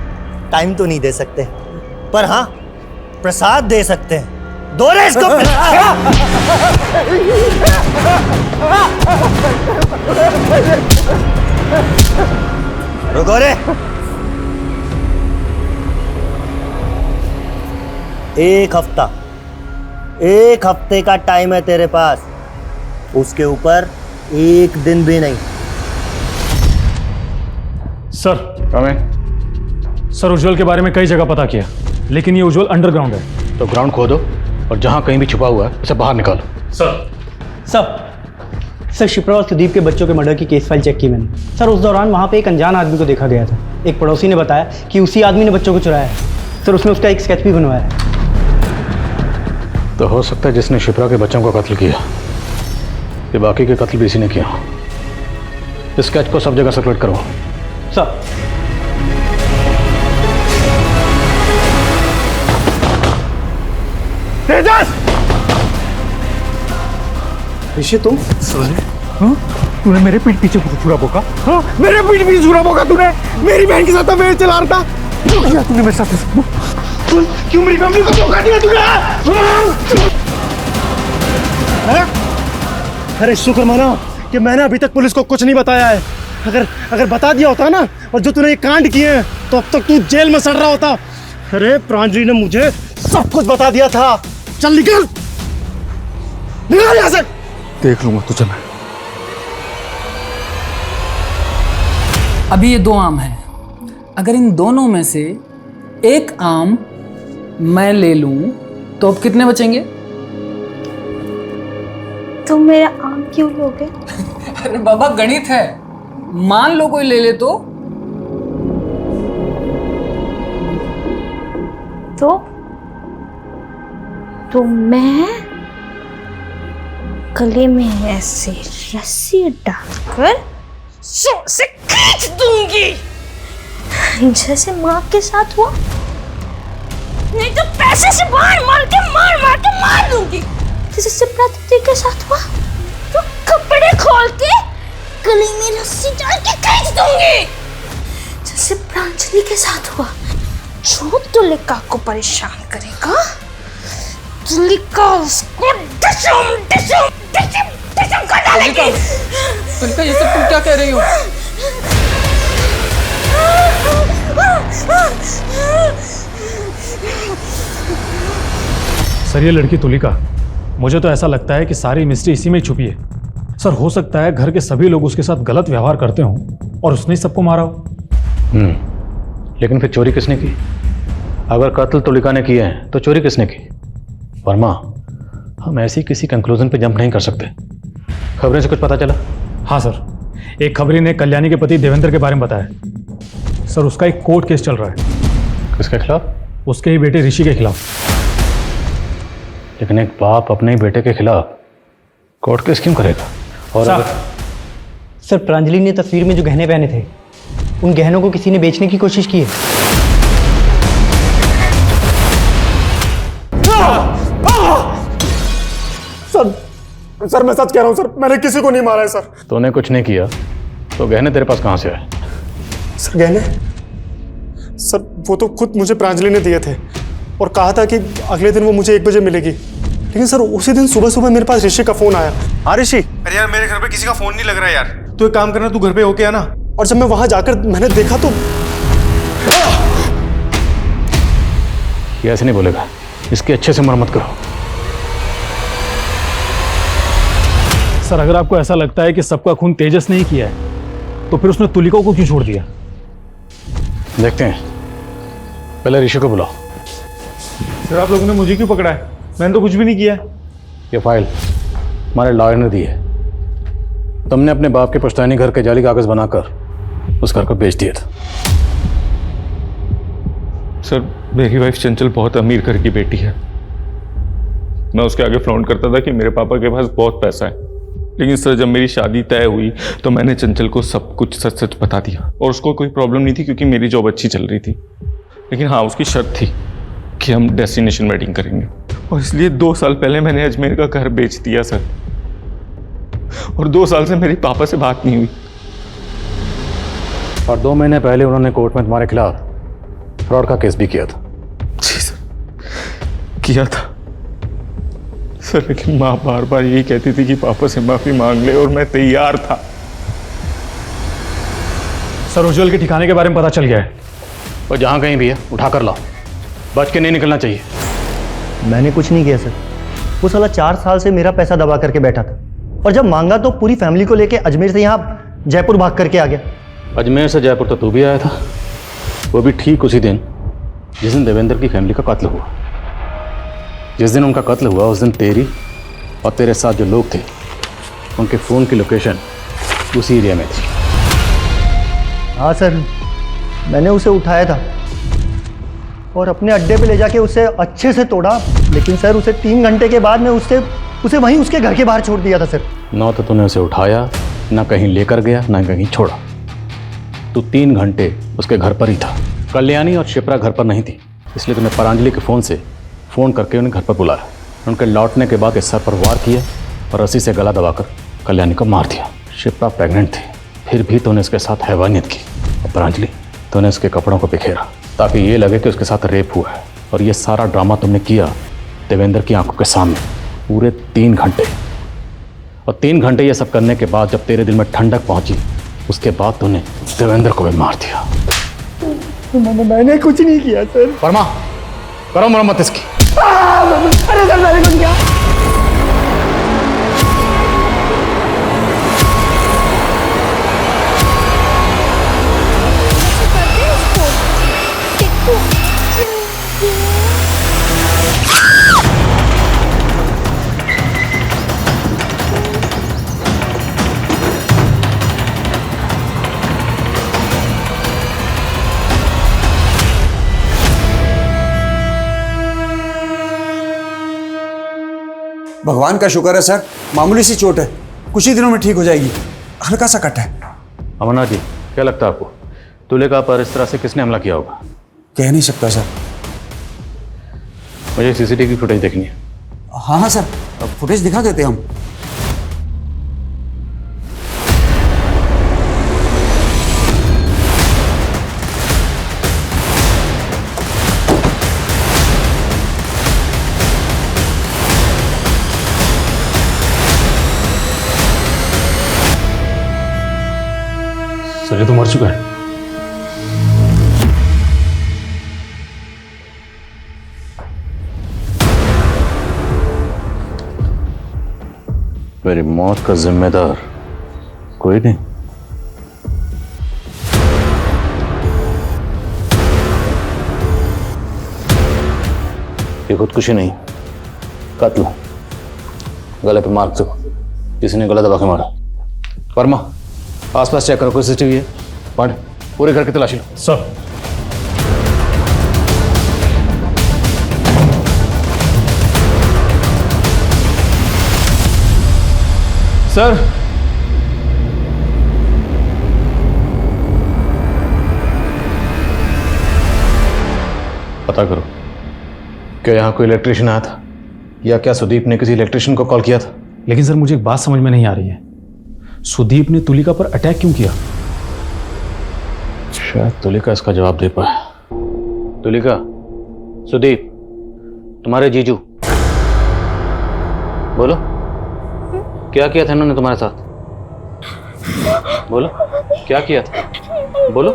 टाइम तो नहीं दे सकते, पर हाँ प्रसाद दे सकते हैं। दो रे इसको। रुको रे। एक हफ्ते का टाइम है तेरे पास, उसके ऊपर एक दिन भी नहीं। सर सर उज्जवल के बारे में कई जगह पता किया, लेकिन ये उज्जवल अंडरग्राउंड है। तो ग्राउंड खोदो और जहां कहीं भी छुपा हुआ है उसे बाहर निकालो। सर शिप्रा और सुदीप के बच्चों के मर्डर की केस फाइल चेक की मैंने। सर उस दौरान वहाँ पे एक अनजान आदमी को देखा गया था। एक पड़ोसी ने बताया कि उसी आदमी ने बच्चों को चुराया है। सर उसने उसका एक स्केच भी बनवाया है। तो हो सकता है जिसने शिप्रा के बच्चों को कत्ल किया ये बाकी के कत्ल भी इसी ने किया। इस स्केच को सब जगह सर्कुलेट करो। सर तेजस! ऋषि तुम? सोने? हाँ? तूने मेरे पीठ पीछे छुरा बोका? हाँ? मेरे पीठ पीछे छुरा बोका तूने? मेरी बहन के साथ अफेयर चला रहा था? क्यों किया तूने मेरे साथ? क्यों मेरी फैमिली को धोखा दिया तूने? अरे शुक्र मानो कि मैंने अभी तक पुलिस को कुछ नहीं बताया है। अगर बता दिया होता ना, और जो तूने ये कांड किए हैं तो अब तक तू जेल में सड़ रहा होता। अरे प्रांजलि ने मुझे सब कुछ बता दिया था। चल निकल यहाँ से। देख लूंगा तुझे मैं। अभी ये 2 आम हैं। अगर इन दोनों में से एक आम मैं ले लूं तो अब कितने बचेंगे? तुम मेरा आम क्यों लोगे? अरे बाबा गणित है, मान लो कोई ले ले तो मैं गले में ऐसे रस्सी डालकर जोर से खींच दूंगी, जैसे माँ के साथ हुआ। नहीं तो पैसे से मार के मार दूंगी, जैसे प्राकृति के साथ हुआ। तो कपड़े खोल के गले में रस्सी डाल के खींच दूंगी, जैसे प्रांजलि के साथ हुआ। जो तुलिका को परेशान करेगा, तुलिका उसको डिशम कर डालेगी। तुलिका ये सब तुम क्या कह रही हो? सर ये लड़की तुलिका, मुझे तो ऐसा लगता है कि सारी मिस्ट्री इसी में छुपी है। सर हो सकता है घर के सभी लोग उसके साथ गलत व्यवहार करते हों और उसने ही सबको मारा हो। लेकिन फिर चोरी किसने की? अगर कत्ल तुलिका ने किए हैं तो चोरी किसने की? वर्मा, हम ऐसी किसी कंक्लूजन पे जंप नहीं कर सकते। खबरें से कुछ पता चला? हाँ सर, एक खबरी ने कल्याणी के पति देवेंद्र के बारे में बताया। सर उसका एक कोर्ट केस चल रहा है। किसके खिलाफ? उसके ही बेटे ऋषि के खिलाफ। लेकिन एक बाप अपने ही बेटे के खिलाफ कोर्ट केस क्यों करेगा? और सर प्रांजलि ने तस्वीर में जो गहने पहने थे, उन गहनों को किसी ने बेचने की कोशिश की है। सर मैं सच कह रहा हूं सर, मैंने किसी को नहीं मारा है सर। तूने कुछ नहीं किया तो गहने तेरे पास कहां से आए? सर गहने? सर वो तो खुद मुझे प्रांजलि ने दिए थे और कहा था कि अगले दिन वो मुझे 1 बजे मिलेगी। लेकिन सर उसी दिन सुबह सुबह मेरे पास ऋषि का फोन आया। हाँ ऋषि? अरे यार मेरे घर पे किसी का फोन नहीं लग रहा यार। तू एक काम करना, तू घर पे होके आना। और जब मैं वहां जाकर मैंने देखा तो ये ऐसे नहीं बोलेगा, इसकी अच्छे से मरम्मत करो। सर अगर आपको ऐसा लगता है कि सबका खून तेजस ने ही किया है तो फिर उसने तुलिका को क्यों छोड़ दिया? देखते हैं, पहले ऋषि को बुलाओ। सर आप लोगों ने मुझे क्यों पकड़ा है? मैंने तो कुछ भी नहीं किया। ये फाइल हमारे लॉयर ने दी है। तुमने अपने बाप के पुश्तैनी घर के जाली कागज बनाकर उस घर को बेच दिया था। सर, मेरी वाइफ चंचल बहुत अमीर घर की बेटी है। मैं उसके आगे फ्लॉन्ट करता था कि मेरे पापा के पास बहुत पैसा है। लेकिन सर, जब मेरी शादी तय हुई तो मैंने चंचल को सब कुछ सच सच बता दिया और उसको कोई प्रॉब्लम नहीं थी क्योंकि मेरी जॉब अच्छी चल रही थी। लेकिन हाँ, उसकी शर्त थी कि हम डेस्टिनेशन वेडिंग करेंगे और इसलिए 2 साल पहले मैंने अजमेर का घर बेच दिया सर। और 2 साल से मेरे पापा से बात नहीं हुई। और 2 महीने पहले उन्होंने कोर्ट में तुम्हारे खिलाफ फ्रॉड का केस भी किया था। जी सर, किया था सर। लेकिन माँ बार बार यही कहती थी कि पापा से माफी मांग ले और मैं तैयार था। सर, उज्जवल के ठिकाने के बारे में पता चल गया है। और जहाँ कहीं भी है उठा कर लाओ, बच के नहीं निकलना चाहिए। मैंने कुछ नहीं किया सर। वो साला 4 साल से मेरा पैसा दबा करके बैठा था और जब मांगा तो पूरी फैमिली को लेके अजमेर से यहाँ जयपुर भाग करके आ गया। अजमेर से जयपुर तो तू भी आया था, वो भी ठीक उसी दिन जिस दिन देवेंद्र की फैमिली का कत्ल हुआ। जिस दिन उनका कत्ल हुआ उस दिन तेरी और तेरे साथ जो लोग थे उनके फ़ोन की लोकेशन उसी एरिया में थी। हाँ सर, मैंने उसे उठाया था और अपने अड्डे पे ले जाके उसे अच्छे से तोड़ा। लेकिन सर, उसे 3 घंटे के बाद मैं उसे वहीं उसके घर के बाहर छोड़ दिया था सर। ना तो तूने उसे उठाया, ना कहीं लेकर गया, ना कहीं छोड़ा। तू 3 घंटे उसके घर पर ही था। कल्याणी और शिप्रा घर पर नहीं थी, इसलिए तूने परांजलि के फ़ोन करके उन्हें घर पर बुलाया। उनके लौटने के बाद इस सर पर वार किया और रस्सी से गला दबाकर कल्याणी को मार दिया। शिप्रा प्रेग्नेंट थी, फिर भी तूने उसके साथ हैवानियत की। और परांजलि, तूने उसके कपड़ों को बिखेरा ताकि ये लगे कि उसके साथ रेप हुआ है। और ये सारा ड्रामा तुमने किया देवेंद्र की आंखों के सामने पूरे 3 घंटे। और 3 घंटे ये सब करने के बाद जब तेरे दिल में ठंडक पहुंची, उसके बाद तूने देवेंद्र को भी मार दिया। मैंने कुछ नहीं किया सर। वर्मा, करो मरम्मत इसकी। अरे सर, मैंने कुछ किया। भगवान का शुक्र है सर, मामूली सी चोट है, कुछ ही दिनों में ठीक हो जाएगी। हल्का सा कट है। अमरनाथ जी, क्या लगता है आपको तुलिका पर इस तरह से किसने हमला किया होगा? कह नहीं सकता सर। मुझे सीसीटीवी फुटेज देखनी है। हाँ हाँ सर, फुटेज दिखा देते हम। सर, ये तो मर चुका है। मेरी मौत का जिम्मेदार कोई नहीं। ये खुदकुशी नहीं, कत्ल। गले पे मार्क दो, किसी ने गला दबा के मारा। वर्मा, आसपास चेक करो, कोई सीसीटीवी है? पांडे, पूरे घर की तलाशी लो। सर। सर, पता करो, क्या यहाँ कोई इलेक्ट्रिशियन आया था या क्या सुदीप ने किसी इलेक्ट्रिशियन को कॉल किया था? लेकिन सर, मुझे एक बात समझ में नहीं आ रही है, सुदीप ने तुलिका पर अटैक क्यों किया? शायद तुलिका इसका जवाब दे पाए। तुलिका, सुदीप, तुम्हारे जीजू, बोलो क्या किया था इन्होंने तुम्हारे साथ? बोलो क्या किया था, बोलो।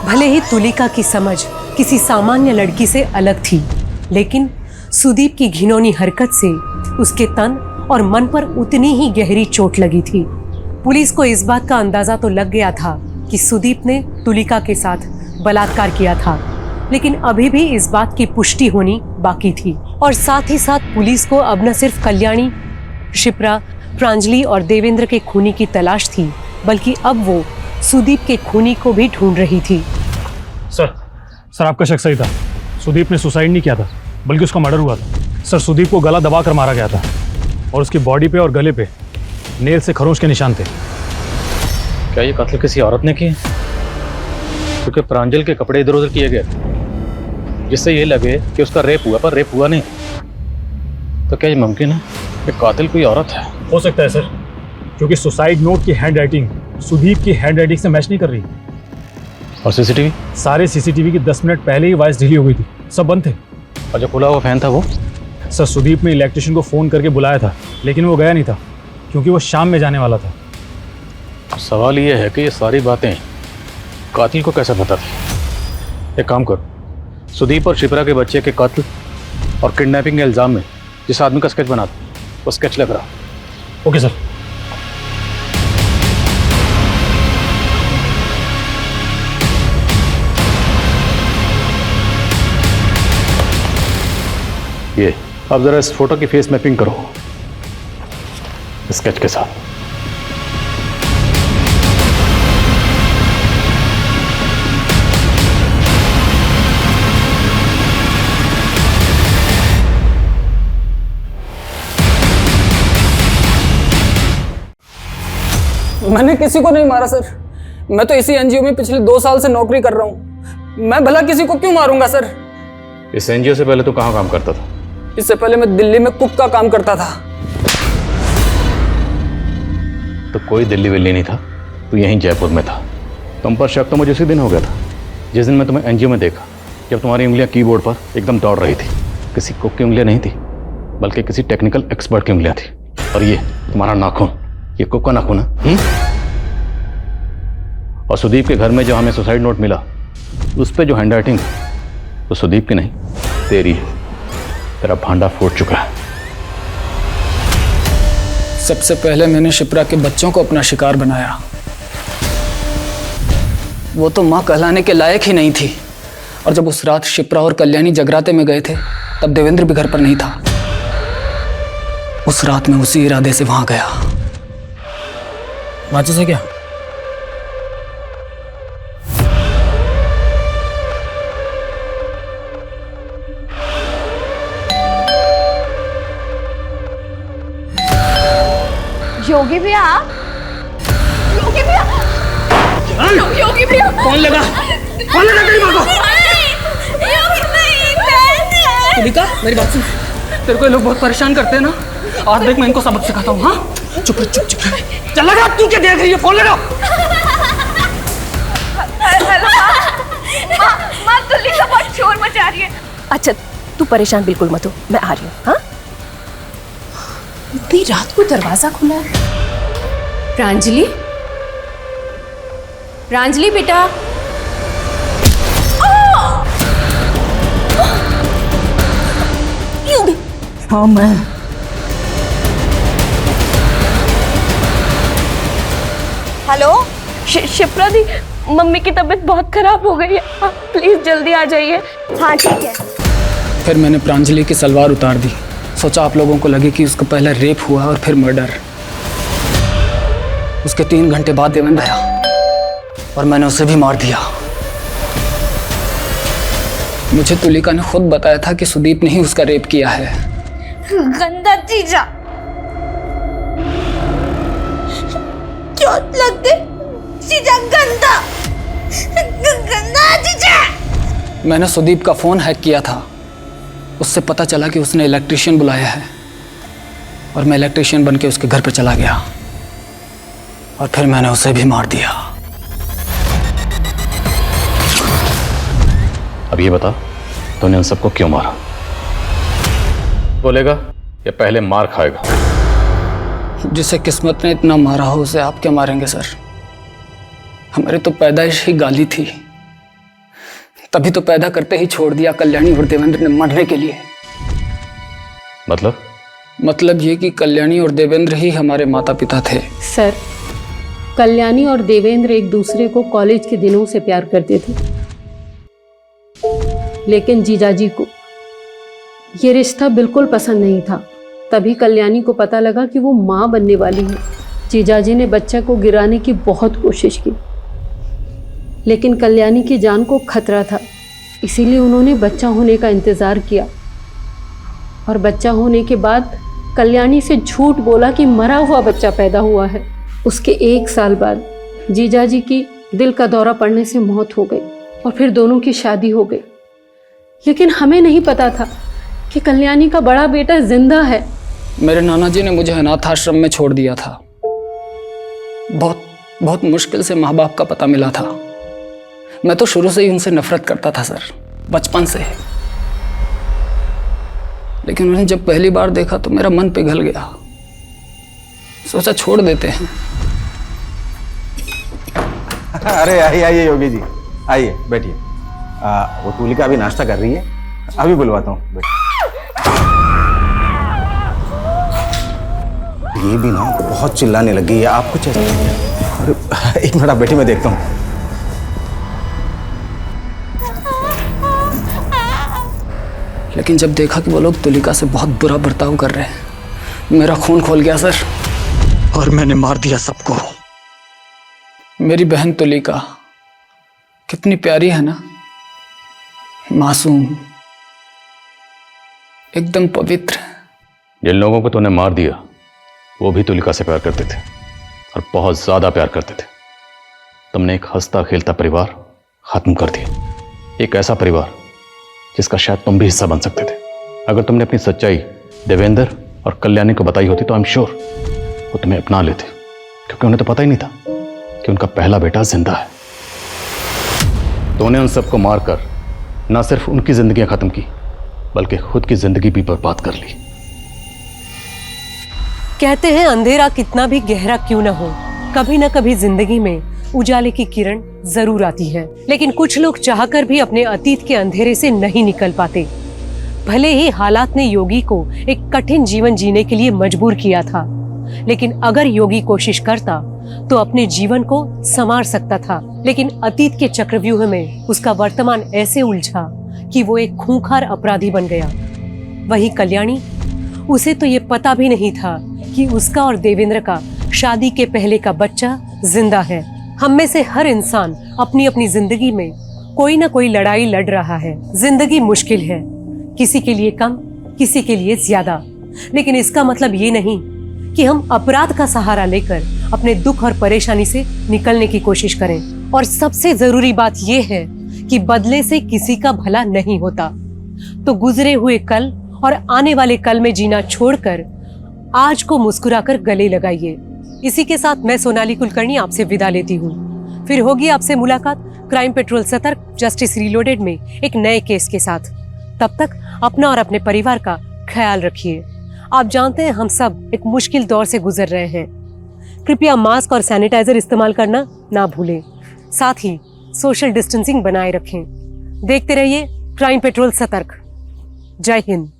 भले ही तुलिका की समझ किसी सामान्य लड़की से अलग थी, लेकिन सुदीप की घिनौनी हरकत से उसके तन और मन पर उतनी ही गहरी चोट लगी थी। पुलिस को इस बात का अंदाजा तो लग गया था कि सुदीप ने तुलिका के साथ बलात्कार किया था, लेकिन अभी भी इस बात की पुष्टि होनी बाकी थी। और साथ ही साथ पुलिस को अब न सिर्फ कल्याणी, शिप्रा, प्रांजलि और देवेंद्र के खूनी की तलाश थी, बल्कि अब वो सुदीप के खूनी को भी ढूंढ रही थी। सर आपका शक सही था। सुदीप ने सुसाइड नहीं किया था, बल्कि उसका मर्डर हुआ था। सर सुदीप को गला दबा कर मारा गया था और उसकी बॉडी पे और गले पे नेल से खरोंच के निशान थे। क्या ये कत्ल किसी औरत ने किए? क्योंकि प्रांजल के कपड़े इधर उधर किए गए, जिससे ये लगे कि उसका रेप हुआ, पर रेप हुआ नहीं। तो क्या ये मुमकिन है कि कातिल कोई औरत है? हो सकता है सर, क्योंकि सुसाइड नोट की हैंड राइटिंग सुदीप की हैंड राइटिंग से मैच नहीं कर रही। और सीसीटीवी? सारे सीसीटीवी की 10 मिनट पहले ही वॉइस डिलीट हो गई थी, सब बंद थे। और जो खुला हुआ फैन था वो? सर सुदीप ने इलेक्ट्रिशियन को फ़ोन करके बुलाया था, लेकिन वो गया नहीं था क्योंकि वो शाम में जाने वाला था। सवाल ये है कि ये सारी बातें कातिल को कैसे पता थी? एक काम करो, सुदीप और शिप्रा के बच्चे के कत्ल और किडनैपिंग के इल्ज़ाम में जिस आदमी का स्केच बना था, वो स्केच लग रहा। Okay sir. ये अब जरा इस फोटो की फेस मैपिंग करो स्केच के साथ। मैंने किसी को नहीं मारा सर। मैं तो इसी एनजीओ में पिछले 2 साल से नौकरी कर रहा हूँ। मैं भला किसी को क्यों मारूंगा सर? इस एनजीओ से पहले तू कहाँ काम करता था? इससे पहले मैं दिल्ली में कुक का काम करता था। तो कोई दिल्ली विल्ली नहीं था, तू यहीं जयपुर में था। तुम पर शक तो मुझे उसी दिन हो गया था जिस दिन मैं तुम्हें एनजीओ में देखा, जब तुम्हारी उंगलियां कीबोर्ड पर एकदम दौड़ रही थी। किसी कुक की उंगलियां नहीं थी, बल्कि किसी टेक्निकल एक्सपर्ट की उंगलियां थी। और ये तुम्हारा नाखून, ये कुक का नाखून है। और सुदीप के घर में जो हमें सुसाइड नोट मिला, उस पर जो हैंड राइटिंग तो सुदीप की नहीं, तेरी है। तेरा भांडा फूट चुका है। सबसे पहले मैंने शिप्रा के बच्चों को अपना शिकार बनाया। वो तो माँ कहलाने के लायक ही नहीं थी। और जब उस रात शिप्रा और कल्याणी जगराते में गए थे, तब देवेंद्र भी घर पर नहीं था। उस रात में उसी इरादे से वहां गया। माचिस है क्या? योगी भैया, योगी भैया, योगी भैया, कौन लगा? कौन लगा तेरी माँ को? तुलिका, मेरी बात सुन। तेरे को ये लोग बहुत परेशान करते हैं ना, आज देख मैं इनको सबक सिखाता हूँ। हाँ, चुप रह, चुप चुप रह। चल लगा, तू क्या देख रही है? फोन लगा। माँ तुलिका बहुत शोर मचा रही है। अच्छा तू परेशान बिल्कुल मत हो, मैं आ रही हूँ। हाँ, इतनी रात को दरवाजा खुला है। प्रांजलि, प्रांजलि बेटा। हाँ मैं। हेलो शिप्रा दी, मम्मी की तबीयत बहुत खराब हो गई है, आप प्लीज जल्दी आ जाइए। हाँ ठीक है। फिर मैंने प्रांजलि की सलवार उतार दी। सोचा आप लोगों को लगे कि उसका पहले रेप हुआ और फिर मर्डर। उसके 3 घंटे बाद देवेंद्र आया और मैंने उसे भी मार दिया। मुझे तुलिका ने खुद बताया था कि सुदीप ने ही उसका रेप किया है। गंदा चीजा, चोट लगते चीजा, गंदा गंदा चीजा। मैंने सुदीप का फोन हैक किया था। उससे पता चला कि उसने इलेक्ट्रिशियन बुलाया है और मैं इलेक्ट्रिशियन बनके उसके घर पर चला गया और फिर मैंने उसे भी मार दिया। अब ये बता, तूने उन सबको क्यों मारा? बोलेगा या पहले मार खाएगा? जिसे किस्मत ने इतना मारा हो उसे आप क्या मारेंगे सर? हमारी तो पैदाइश ही गाली थी। तभी तो पैदा करते ही छोड़ दिया कल्याणी और देवेंद्र ने मरने के लिए। मतलब ये कि कल्याणी और देवेंद्र ही हमारे माता पिता थे। सर, कल्याणी और देवेंद्र एक दूसरे को कॉलेज के दिनों से प्यार करते थे, लेकिन जीजाजी को ये रिश्ता बिल्कुल पसंद नहीं था। तभी कल्याणी को पता लगा कि वो माँ बनने वाली है। जीजाजी ने बच्चा को गिराने की बहुत कोशिश की, लेकिन कल्याणी की जान को खतरा था, इसीलिए उन्होंने बच्चा होने का इंतज़ार किया। और बच्चा होने के बाद कल्याणी से झूठ बोला कि मरा हुआ बच्चा पैदा हुआ है। उसके 1 साल बाद जीजाजी की दिल का दौरा पड़ने से मौत हो गई और फिर दोनों की शादी हो गई। लेकिन हमें नहीं पता था कि कल्याणी का बड़ा बेटा जिंदा है। मेरे नाना जी ने मुझे अनाथ आश्रम में छोड़ दिया था। बहुत मुश्किल से माँ बाप का पता मिला था। मैं तो शुरू से ही उनसे नफरत करता था सर, बचपन से। लेकिन उन्हें जब पहली बार देखा तो मेरा मन पिघल गया। सोचा छोड़ देते हैं। अरे आइए योगी जी, आइए बैठिए। वो तुलिका अभी नाश्ता कर रही है, अभी बुलवाता हूँ। ये भी ना बहुत चिल्लाने लगी है, आप कुछ ऐसा। एक मिनट आप बैठी, मैं देखता हूँ। लेकिन जब देखा कि वो लोग तुलिका से बहुत बुरा बर्ताव कर रहे हैं, मेरा खून खोल गया सर, और मैंने मार दिया सबको। मेरी बहन तुलिका कितनी प्यारी है ना, मासूम, एकदम पवित्र। जिन लोगों को तूने मार दिया वो भी तुलिका से प्यार करते थे, और बहुत ज्यादा प्यार करते थे। तुमने एक हंसता खेलता परिवार खत्म कर दिया, एक ऐसा परिवार जिसका शायद तुम भी हिस्सा बन सकते थे। अगर तुमने अपनी सच्चाई देवेंद्र और कल्याणी को बताई होती तो आई एम श्योर वो तुम्हें अपना लेते, क्योंकि उन्हें तो पता ही नहीं था कि उनका पहला बेटा जिंदा है। तूने उन सबको मारकर ना सिर्फ उनकी जिंदगियां खत्म की, बल्कि खुद की जिंदगी भी बर्बाद कर ली। कहते हैं अंधेरा कितना भी गहरा क्यों ना हो, कभी ना कभी जिंदगी में उजाले की किरण जरूर आती है। लेकिन कुछ लोग चाहकर भी अपने अतीत के अंधेरे से नहीं निकल पाते। भले ही हालात ने योगी को एक कठिन जीवन जीने के लिए मजबूर किया था, लेकिन अगर योगी कोशिश करता तो अपने जीवन को संवार सकता था। लेकिन अतीत के चक्रव्यूह में उसका वर्तमान ऐसे उलझा कि वो एक खूंखार अपराधी बन गया। वही कल्याणी, उसे तो ये पता भी नहीं था कि उसका और देवेंद्र का शादी के पहले का बच्चा जिंदा है। हम में से हर इंसान अपनी अपनी जिंदगी में कोई ना कोई लड़ाई लड़ रहा है। जिंदगी मुश्किल है, किसी के लिए कम, किसी के लिए ज्यादा। लेकिन इसका मतलब ये नहीं कि हम अपराध का सहारा लेकर अपने दुख और परेशानी से निकलने की कोशिश करें। और सबसे जरूरी बात यह है कि बदले से किसी का भला नहीं होता। तो गुजरे हुए कल और आने वाले कल में जीना छोड़कर आज को मुस्कुराकर गले लगाइए। इसी के साथ मैं सोनाली कुलकर्णी आपसे विदा लेती हूँ। फिर होगी आपसे मुलाकात क्राइम पेट्रोल सतर्क जस्टिस रीलोडेड में एक नए केस के साथ। तब तक अपना और अपने परिवार का ख्याल रखिए। आप जानते हैं हम सब एक मुश्किल दौर से गुजर रहे हैं। कृपया मास्क और सैनिटाइजर इस्तेमाल करना ना भूलें। साथ ही सोशल डिस्टेंसिंग बनाए रखें। देखते रहिए क्राइम पेट्रोल सतर्क। जय हिंद।